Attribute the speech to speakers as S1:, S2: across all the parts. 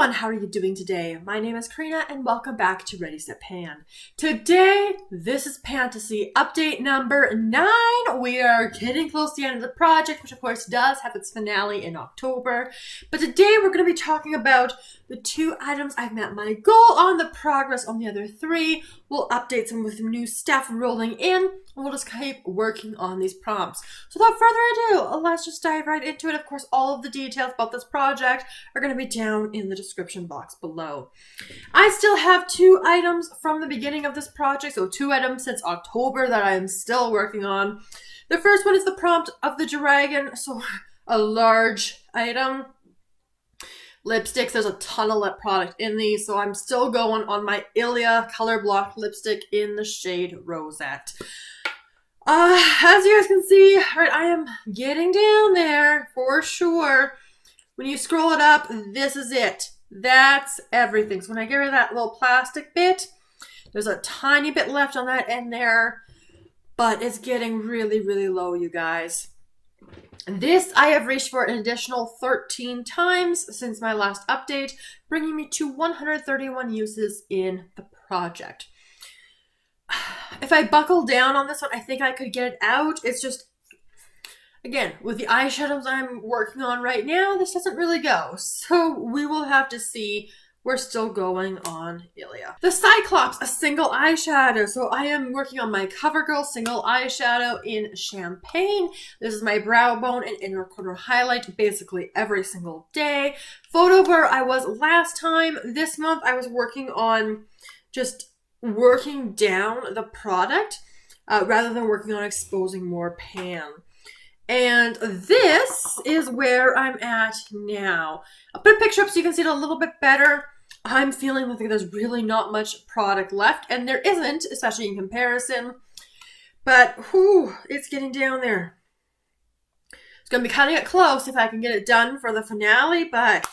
S1: everyone, how are you doing today? My name is Karina and welcome back to Ready Set Pan. Today, this is Pantasy update number 9. We are getting close to the end of the project, which of course does have its finale in October. But today we're going to be talking about the 2 items I've met my goal on, the progress on the other 3. We'll update some with some new stuff rolling in, and we'll just keep working on these prompts. So without further ado, let's just dive right into it. Of course, all of the details about this project are going to be down in the description box below. I still have 2 items from the beginning of this project, so 2 items since October that I am still working on. The first one is the prompt of the dragon, so a large item. Lipsticks, there's a ton of lip product in these, so I'm still going on my Ilia Color Block lipstick in the shade Rosette. As you guys can see, right, I am getting down there for sure. When you scroll it up, this is it. That's everything. So when I get rid of that little plastic bit, there's a tiny bit left on that end there, but it's getting really, really low, you guys. This I have reached for an additional 13 times since my last update, bringing me to 131 uses in the project. If I buckle down on this one, I think I could get it out. It's just, again, with the eyeshadows I'm working on right now, this doesn't really go. So we will have to see. We're still going on Ilia. The Cyclops, a single eyeshadow. So I am working on my Covergirl single eyeshadow in Champagne. This is my brow bone and inner corner highlight basically every single day. Photo where I was last time. This month I was working on just working down the product rather than working on exposing more pan. And this is where I'm at now. I'll put a picture up so you can see it a little bit better. I'm feeling like there's really not much product left, and there isn't, especially in comparison. But, whew, it's getting down there. It's going to be cutting it close if I can get it done for the finale, but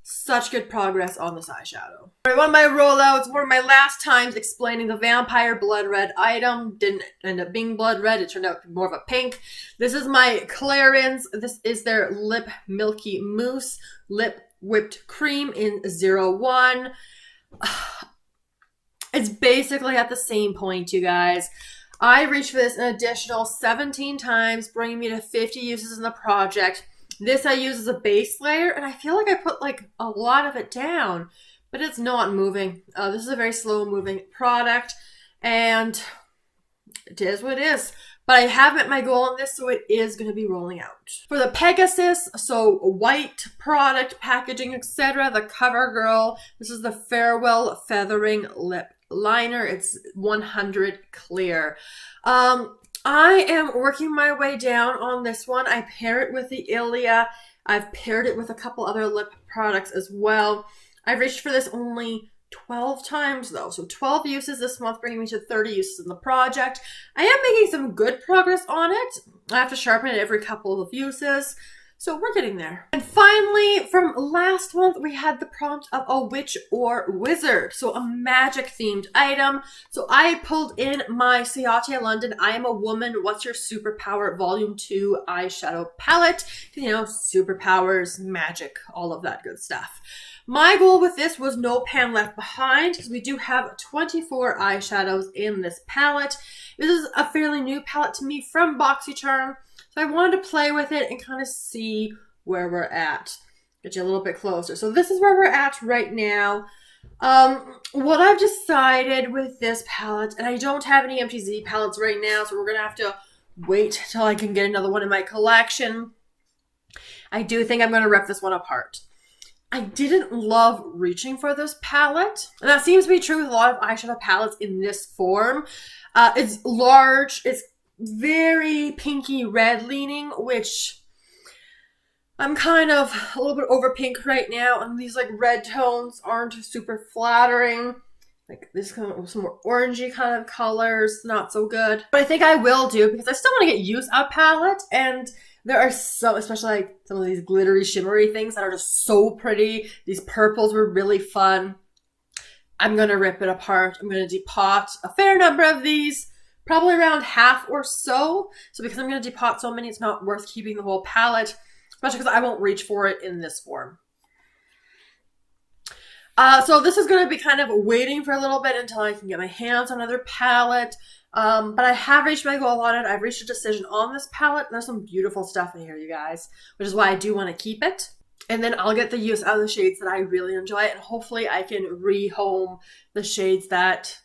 S1: such good progress on this eyeshadow. All right, one of my rollouts, one of my last times explaining the Vampire Blood Red item. Didn't end up being blood red. It turned out to be more of a pink. This is my Clarins. This is their Lip Milky Mousse Lip Whipped Cream in 01. It's basically at the same point, you guys. I reached for this an additional 17 times, bringing me to 50 uses in the project. This I use as a base layer, and I feel like I put like a lot of it down, but it's not moving. This is a very slow moving product, and it is what it is. But I have met my goal on this, so it is going to be rolling out. For the Pegasus, so white product, packaging, etc., the Covergirl, this is the Farewell Feathering Lip Liner. It's 100 clear. I am working my way down on this one. I pair it with the Ilia. I've paired it with a couple other lip products as well. I've reached for this only 12 times though. So 12 uses this month, bringing me to 30 uses in the project. I am making some good progress on it. I have to sharpen it every couple of uses. So we're getting there. And finally, from last month, we had the prompt of a witch or wizard. So a magic themed item. So I pulled in my Ciate London I Am a Woman, What's Your Superpower Volume 2 eyeshadow palette. You know, superpowers, magic, all of that good stuff. My goal with this was no pan left behind because we do have 24 eyeshadows in this palette. This is a fairly new palette to me from BoxyCharm. So I wanted to play with it and kind of see where we're at. Get you a little bit closer. So this is where we're at right now. What I've decided with this palette, and I don't have any MTZ palettes right now, so we're going to have to wait till I can get another one in my collection. I do think I'm going to rip this one apart. I didn't love reaching for this palette, and that seems to be true with a lot of eyeshadow palettes in this form. It's large, it's very pinky red leaning, which I'm kind of a little bit over pink right now, and these like red tones aren't super flattering. Like this kind of some more orangey kind of colors, not so good. But I think I will do because I still want to get use out of palette, and there are some, especially like some of these glittery, shimmery things that are just so pretty. These purples were really fun. I'm going to rip it apart. I'm going to depot a fair number of these, probably around half or so. So because I'm going to depot so many, it's not worth keeping the whole palette, especially because I won't reach for it in this form. So this is going to be kind of waiting for a little bit until I can get my hands on another palette. But I have reached my goal on it. I've reached a decision on this palette. There's some beautiful stuff in here, you guys, which is why I do want to keep it. And then I'll get the use out of the shades that I really enjoy, and hopefully I can rehome the shades that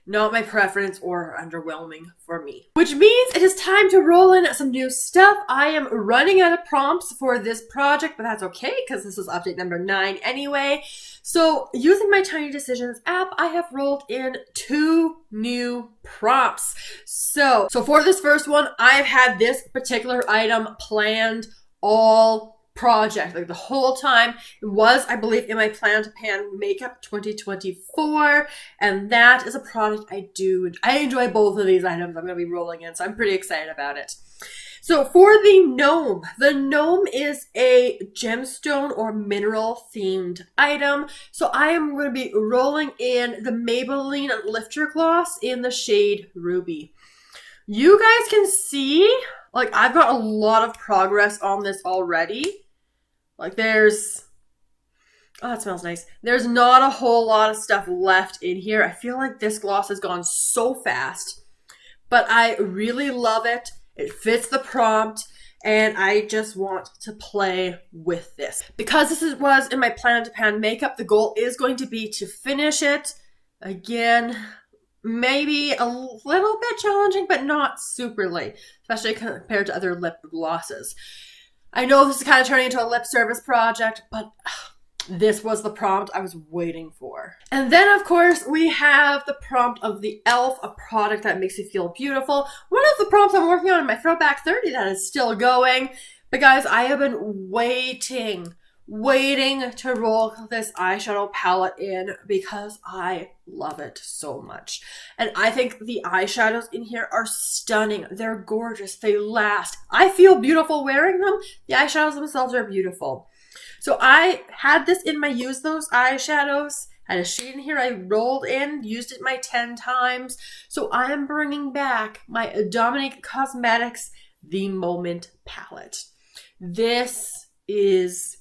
S1: not my preference or underwhelming for me. Which means it is time to roll in some new stuff. I am running out of prompts for this project, but that's okay because this is update number 9 anyway. So using my Tiny Decisions app, I have rolled in 2 new prompts. So for this first one, I've had this particular item planned all project, like the whole time. It was, I believe, in my Plan to Pan Makeup 2024, and that is a product I enjoy both of these items I'm going to be rolling in, so I'm pretty excited about it. So for the Gnome is a gemstone or mineral themed item. So I am going to be rolling in the Maybelline Lifter Gloss in the shade Ruby. You guys can see, like, I've got a lot of progress on this already. Like, oh, it smells nice. There's not a whole lot of stuff left in here. I feel like this gloss has gone so fast, but I really love it. It fits the prompt, and I just want to play with this. Because this was in my Plan to Pan Makeup, the goal is going to be to finish it. Again, maybe a little bit challenging, but not super late, especially compared to other lip glosses. I know this is kind of turning into a lip service project, but this was the prompt I was waiting for. And then, of course, we have the prompt of the e.l.f., a product that makes you feel beautiful. One of the prompts I'm working on in my Throwback 30 that is still going. But guys, I have been waiting to roll this eyeshadow palette in because I love it so much. And I think the eyeshadows in here are stunning. They're gorgeous. They last. I feel beautiful wearing them. The eyeshadows themselves are beautiful. So I had this in my Use Those eyeshadows. Had a shade in here I rolled in, used it my 10 times. So I am bringing back my Dominique Cosmetics The Moment palette. This is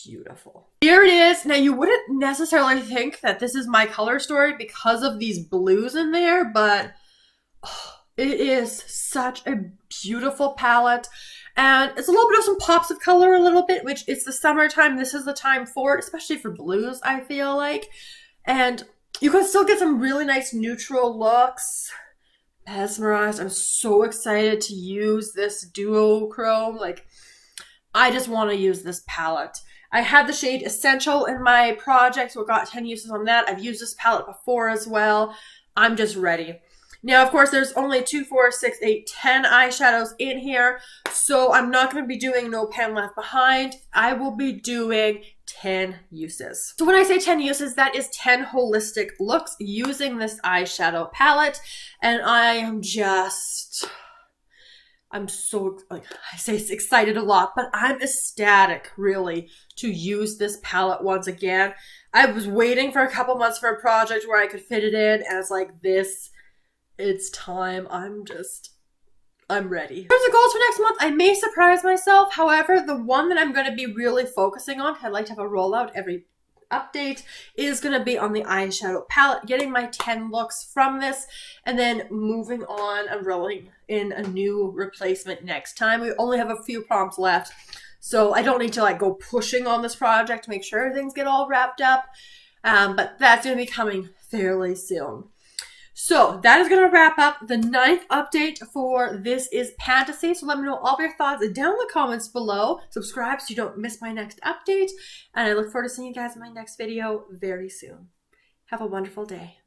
S1: beautiful. Here it is. Now, you wouldn't necessarily think that this is my color story because of these blues in there, but it is such a beautiful palette. And it's a little bit of some pops of color, a little bit, which it's the summertime. This is the time for it, especially for blues, I feel like. And you can still get some really nice neutral looks. Mesmerized. I'm so excited to use this duochrome. Like, I just want to use this palette. I had the shade Essential in my project, so I got 10 uses on that. I've used this palette before as well. I'm just ready. Now, of course, there's only 2, 4, 6, 8, 10 eyeshadows in here, so I'm not going to be doing No Pen Left Behind. I will be doing 10 uses. So when I say 10 uses, that is 10 holistic looks using this eyeshadow palette, and I'm so, like, I say excited a lot, but I'm ecstatic, really, to use this palette once again. I was waiting for a couple months for a project where I could fit it in, and it's like, it's time. I'm ready. Here's the goals for next month. I may surprise myself. However, the one that I'm going to be really focusing on, I'd like to have a rollout every update, is going to be on the eyeshadow palette, getting my 10 looks from this, and then moving on and rolling in a new replacement next time. We only have a few prompts left, so I don't need to, like, go pushing on this project to make sure things get all wrapped up, but that's going to be coming fairly soon. So that is going to wrap up the 9th update for This is Pantasy. So let me know all of your thoughts down in the comments below. Subscribe so you don't miss my next update. And I look forward to seeing you guys in my next video very soon. Have a wonderful day.